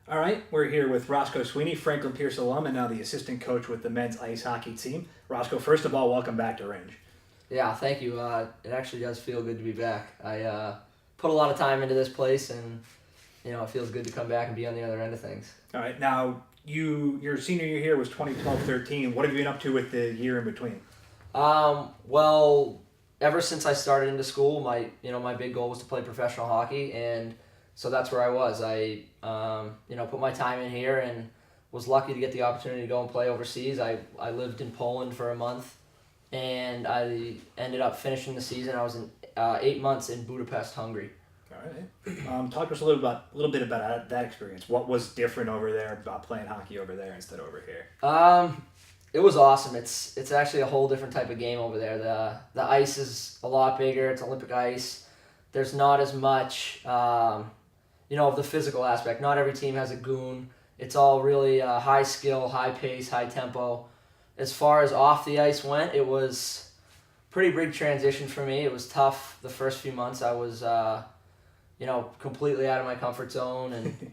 All right, we're here with Roscoe Sweeney, Franklin Pierce alum, and now the assistant coach with the men's ice hockey team. Roscoe, first of all, welcome back to Rindge. Yeah, thank you. It actually does feel good to be back. I put a lot of time into this place, and it feels good to come back and be on the other end of things. All right, now your senior year here was 2012-13. What have you been up to with the year in between? Well, ever since I started into school, my big goal was to play professional hockey, and so that's where I was. I put my time in here and was lucky to get the opportunity to go and play overseas. I lived in Poland for a month, and I ended up finishing the season. I was in 8 months in Budapest, Hungary. All right. Talk to us a little bit about that experience. What was different over there about playing hockey over there instead of over here? It was awesome. It's actually a whole different type of game over there. The ice is a lot bigger. It's Olympic ice. There's not as much, of the physical aspect. Not every team has a goon. It's all really high skill, high pace, high tempo. As far as off the ice went, it was pretty big transition for me. It was tough the first few months. I was, completely out of my comfort zone, and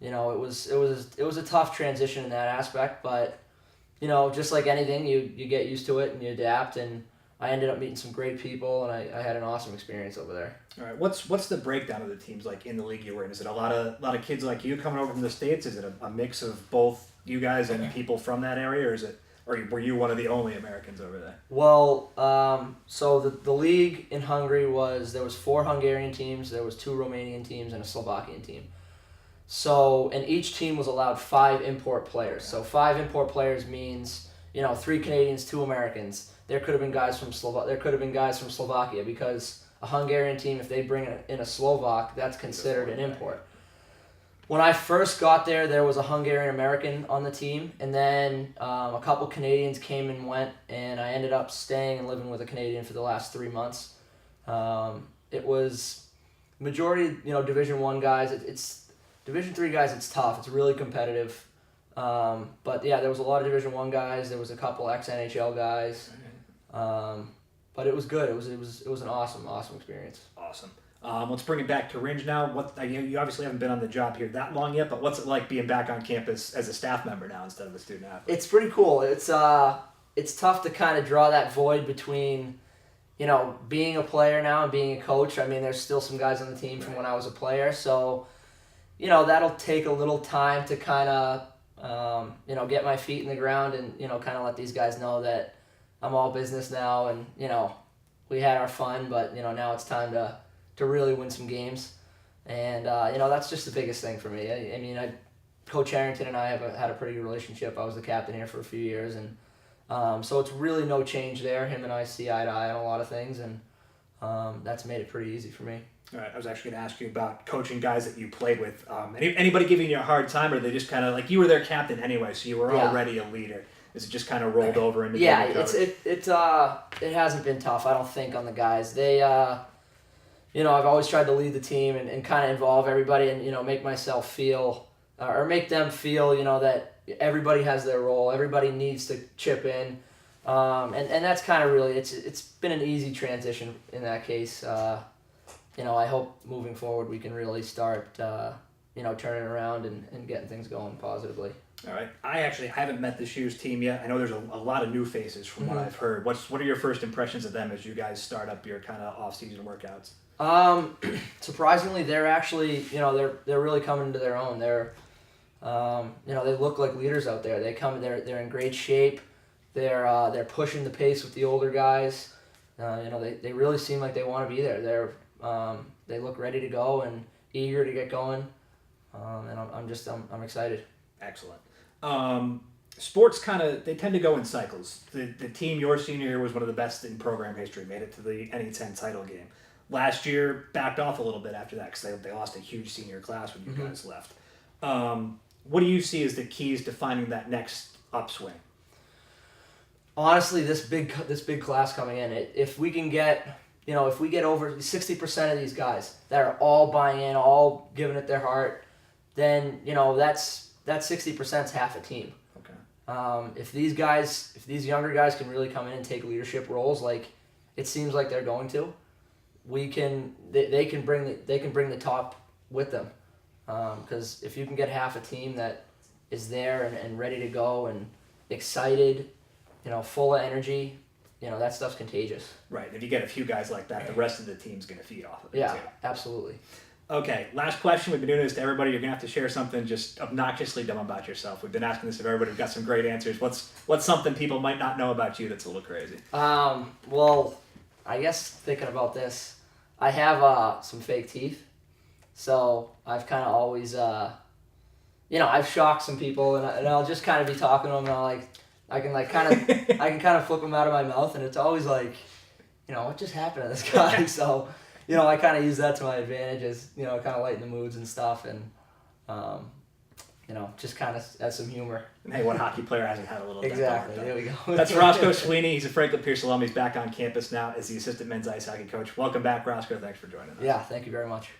it was a tough transition in that aspect. But just like anything, you get used to it and you adapt. And I ended up meeting some great people, and I had an awesome experience over there. All right. What's the breakdown of the teams like in the league you were in? Is it a lot of kids like you coming over from the States? Is it a mix of both you guys and people from that area, or were you one of the only Americans over there? Well, so the league in Hungary there was 4 Hungarian teams, there was 2 Romanian teams, and a Slovakian team. So, and each team was allowed 5 import players. So 5 import players means 3 Canadians, 2 Americans. There could have been guys from Slovakia, because a Hungarian team, if they bring in a Slovak, that's considered an import. When I first got there, there was a Hungarian American on the team, and then a couple Canadians came and went, and I ended up staying and living with a Canadian for the last 3 months. It was majority, Division I guys. It's Division III guys. It's tough. It's really competitive. But yeah, there was a lot of Division I guys. There was a couple ex-NHL guys. But it was good. It was an awesome experience. Awesome. Let's bring it back to Rindge now. You obviously haven't been on the job here that long yet, but what's it like being back on campus as a staff member now instead of a student athlete? It's pretty cool. It's tough to kind of draw that void between, being a player now and being a coach. I mean, there's still some guys on the team from when I was a player, so that'll take a little time to kind of get my feet in the ground and kind of let these guys know that I'm all business now, and we had our fun, but now it's time to really win some games. And that's just the biggest thing for me. I mean, Coach Harrington and I have had a pretty good relationship. I was the captain here for a few years, and so it's really no change there. Him and I see eye to eye on a lot of things, and that's made it pretty easy for me. All right, I was actually going to ask you about coaching guys that you played with. Anybody giving you a hard time, or are they just kind of like you were their captain anyway, so you were already a leader? Is it just kind of rolled over into being a coach? It hasn't been tough, I don't think, on the guys. They I've always tried to lead the team and kind of involve everybody and make myself feel or make them feel that everybody has their role, everybody needs to chip in, and that's kind of really it's been an easy transition in that case. I hope moving forward we can really start turning around and getting things going positively. All right. I haven't met the Shoes team yet. I know there's a lot of new faces from what I've heard. What are your first impressions of them as you guys start up your kind of off-season workouts? Surprisingly, they're actually, they're really coming into their own. They're, they look like leaders out there. They're in great shape. They're pushing the pace with the older guys. They really seem like they want to be there. They look ready to go and eager to get going. And I'm excited. Excellent. Sports they tend to go in cycles. The team your senior year was one of the best in program history, made it to the NE10 title game. Last year, backed off a little bit after that because they lost a huge senior class when you guys left. What do you see as the keys to finding that next upswing? Honestly, this big class coming in, if we can get, if we get over 60% of these guys that are all buying in, all giving it their heart, then that 60% is half a team. Okay. If these younger guys can really come in and take leadership roles, like it seems like they're going to, they can bring the top with them. Because if you can get half a team that is there and ready to go and excited, full of energy, that stuff's contagious. Right. If you get a few guys like that, the rest of the team's going to feed off of it, Yeah, too. absolutely. Okay, last question. We've been doing this to everybody. You're going to have to share something just obnoxiously dumb about yourself. We've been asking this of everybody. We've got some great answers. What's something people might not know about you that's a little crazy? Well, I guess thinking about this, I have some fake teeth. So I've kind of always, I've shocked some people, and I'll just kind of be talking to them, and I can kind of flip them out of my mouth, and it's always like, what just happened to this guy? So, I kind of use that to my advantage as, kind of lighten the moods and stuff, and, just kind of add some humor. And hey, what hockey player hasn't had a little Exactly. There we go. That's Roscoe Sweeney. He's a Franklin Pierce alum. He's back on campus now as the assistant men's ice hockey coach. Welcome back, Roscoe. Thanks for joining us. Yeah, thank you very much.